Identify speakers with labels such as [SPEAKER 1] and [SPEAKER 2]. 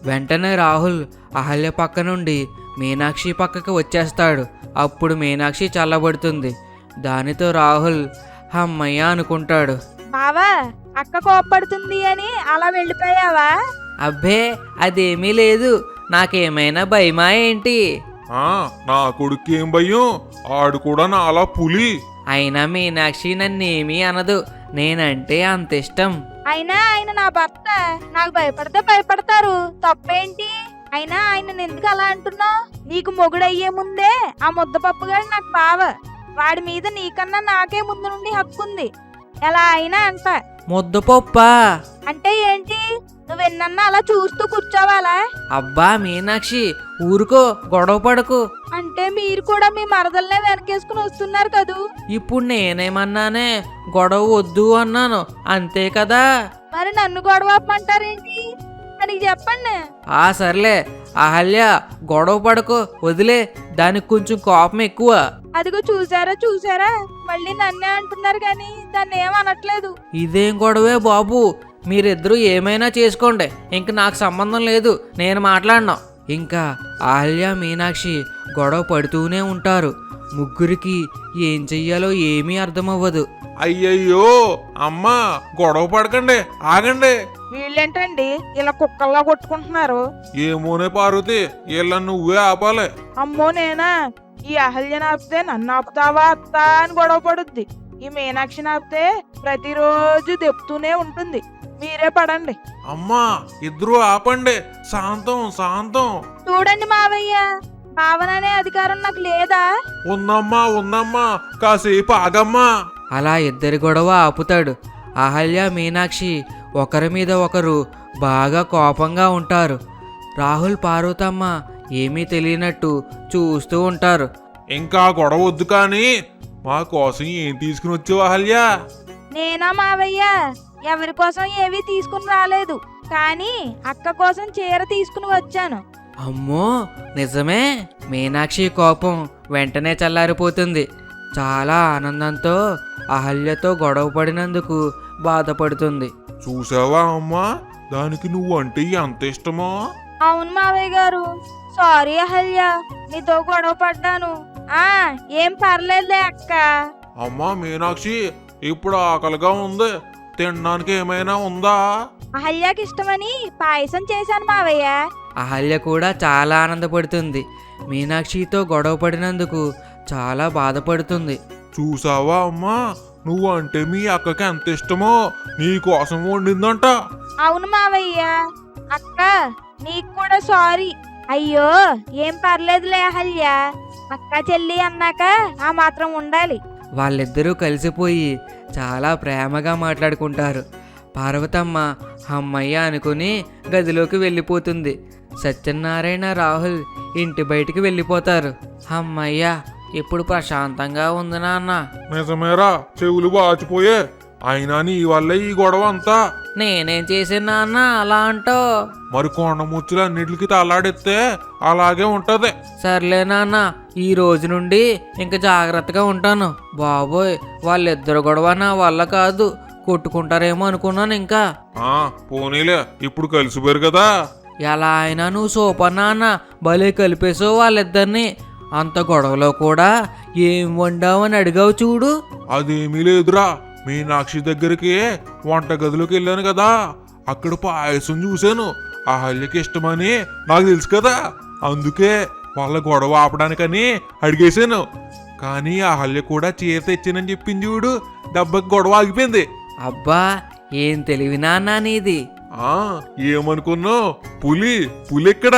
[SPEAKER 1] వెంటనే రాహుల్ అహల్య పక్క నుండి మీనాక్షి పక్కకి వచ్చేస్తాడు. అప్పుడు మీనాక్షి చల్లబడుతుంది. దానితో రాహుల్ అమ్మయ్య అనుకుంటాడు.
[SPEAKER 2] బావా, అక్క కోప్పడుతుంది అని అలా వెళ్ళిపోయావా?
[SPEAKER 1] అబ్బే అదేమీ లేదు, నాకేమైనా భయమా ఏంటి?
[SPEAKER 3] నా కొడుకు ఏం భయం, ఆడు కూడా నాలా పులి.
[SPEAKER 1] అయినా మీనాక్షి నన్నేమీ అనదు, నేనంటే అంత ఇష్టం.
[SPEAKER 2] అయినా ఆయన నా భర్త, నాకు భయపడితే భయపడతారు, తప్పేంటి? అయినా ఆయన ఎందుకు అలా అంటున్నావు? నీకు మొగుడయ్యే ముందే ఆ ముద్దపప్పుగాడు నాకు బావ. వాడి మీద నీకన్నా నాకే ముందు నుండి హక్కుంది. ఎలా అయినా అంట.
[SPEAKER 1] ముద్దపప్పా
[SPEAKER 2] అంటే ఏంటి? నువ్వెన్నన్నా అలా చూస్తూ కూర్చోవాలా?
[SPEAKER 1] అబ్బా మీనాక్షి ఊరుకో, గొడవ పడకు.
[SPEAKER 2] అంటే మీరు కూడా మీ మరదల్నే వెనకేసుకుని వస్తున్నారు కదూ.
[SPEAKER 1] ఇప్పుడు నేనేమన్నానే, గొడవ వద్దు అన్నాను, అంతే కదా.
[SPEAKER 2] మరి నన్ను గొడవమంటారేంటి? దానికి చెప్పండి.
[SPEAKER 1] సర్లే అహల్య, గొడవ పడకు, వదిలే. దానికి కొంచెం కోపం ఎక్కువ.
[SPEAKER 2] అదిగో చూసారా, మళ్ళీ నన్నే అంటున్నారు కానీ దాన్ని ఏమనట్లేదు.
[SPEAKER 1] ఇదేం గొడవే బాబు, మీరిద్దరూ ఏమైనా చేసుకోండి, ఇంక నాకు సంబంధం లేదు, నేను మాట్లాడను. ఇంకా అహల్య మీనాక్షి గొడవ పడుతూనే ఉంటారు. ముగ్గురికి ఏం చెయ్యాలో ఏమీ అర్థమవ్వదు.
[SPEAKER 3] అయ్యయ్యో అమ్మా, గొడవ పడకండి, ఆగండి.
[SPEAKER 2] వీళ్ళేంటండి ఇలా కుక్కల్లా కొట్టుకుంటున్నారు?
[SPEAKER 3] ఏమోనే పార్వతి, వీళ్ళని నువ్వే ఆపాలి.
[SPEAKER 2] అమ్మో నేనా? ఈ అహల్యని ఆపితే నన్ను ఆపుతావా అత్త అని గొడవ పడుద్ది. ఈ మీనాక్షిని ఆపితే ప్రతిరోజు దెప్పుతూనే ఉంటుంది. మీరే పడండి.
[SPEAKER 3] అమ్మా, ఇద్దరు ఆపండి, శాంతం.
[SPEAKER 2] చూడండి మావయ్య, భావననే అధికారం నాకు లేదా?
[SPEAKER 3] ఉందమ్మా, కాసేపు ఆగమ్మా.
[SPEAKER 1] అలా ఇద్దరి గొడవ ఆపుతాడు. అహల్య మీనాక్షి ఒకరి మీద ఒకరు బాగా కోపంగా ఉంటారు. రాహుల్ పార్వతమ్మ ఏమీ తెలియనట్టు చూస్తూ ఉంటారు.
[SPEAKER 3] ఇంకా గొడవ వద్దు కానీ మా కోసం ఏం తీసుకుని వచ్చావు అహల్య?
[SPEAKER 2] నేనా మావయ్య? ఎవరి కోసం ఏవీ తీసుకుని రాలేదు, కానీ అక్క కోసం చీర తీసుకుని వచ్చాను.
[SPEAKER 1] అమ్మో నిజమే? మీనాక్షి కోపం వెంటనే చల్లారిపోతుంది. చాలా ఆనందంతో అహల్యతో గొడవ పడినందుకు బాధపడుతుంది.
[SPEAKER 3] చూసావా అమ్మా, దానికి నువ్వు అంటే ఎంత ఇష్టమో.
[SPEAKER 2] అవును మావయ్య గారు, సారీ అహల్య, నీతో గొడవ పడ్డాను. ఏం పర్లేదులే అక్క.
[SPEAKER 3] అమ్మా మీనాక్షి, ఇప్పుడు ఆకలిగా ఉంది, తినడానికి ఏమైనా ఉందా?
[SPEAKER 2] అహల్యకి ఇష్టమని పాయసం చేశాను మావయ్య.
[SPEAKER 1] అహల్య కూడా చాలా ఆనందపడుతుంది. మీనాక్షితో గొడవ పడినందుకు చాలా బాధపడుతుంది.
[SPEAKER 3] చూసావా అమ్మా, నువ్వు అంటే మీ అక్కకి ఎంత ఇష్టమో, నీ కోసం వండిందంట.
[SPEAKER 2] అవును మావయ్య. అక్క, నీకు కూడా సారీ. అయ్యో ఏం పర్లేదులే అహల్య, అక్క చెల్లి అన్నాక ఆ మాత్రం ఉండాలి.
[SPEAKER 1] వాళ్ళిద్దరూ కలిసిపోయి చాలా ప్రేమగా మాట్లాడుకుంటారు. పార్వతమ్మ అమ్మయ్య అనుకుని గదిలోకి వెళ్ళిపోతుంది. సత్యనారాయణ రాహుల్ ఇంటి బయటికి వెళ్ళిపోతారు. అమ్మయ్య, ఇప్పుడు ప్రశాంతంగా ఉంది నాన్న.
[SPEAKER 3] నిజమేరా, చెవులు వాచిపోయే. అయినా నీ వల్లే ఈ గొడవ అంతా.
[SPEAKER 1] నేనేం చేసిన నాన్న అలా అంటో?
[SPEAKER 3] మరి కొండ ముచ్చులు అన్నిటికి తలాడితే అలాగే ఉంటది.
[SPEAKER 1] సర్లే నాన్న, ఈ రోజు నుండి ఇంక జాగ్రత్తగా ఉంటాను. బాబోయ్, వాళ్ళిద్దరు గొడవ నా వల్ల కాదు, కొట్టుకుంటారేమో అనుకున్నాను. ఇంకా
[SPEAKER 3] పోనీలే, ఇప్పుడు కలిసిపోయారు కదా.
[SPEAKER 1] ఎలా అయినా నువ్వు సూపర్ నాన్న, భలే కలిపేసో వాళ్ళిద్దరిని. అంత గొడవలో కూడా ఏం వండావని అడిగావు చూడు.
[SPEAKER 3] అదేమీ లేదురా, మీనాక్షి దగ్గరికి వంటగదిలోకి వెళ్ళాను కదా, అక్కడ పాయసం చూశాను. అహల్యకి ఇష్టమని నాకు తెలుసు కదా, అందుకే వాళ్ళ గొడవ ఆపడానికని అడిగేశాను. కానీ అహల్య కూడా చీర తెచ్చానని చెప్పింది చూడు, దెబ్బకి గొడవ ఆగిపోయింది.
[SPEAKER 1] అబ్బా, ఏం తెలివి నాన్న నీది.
[SPEAKER 3] ఏమనుకున్నావు? పులి ఎక్కడ?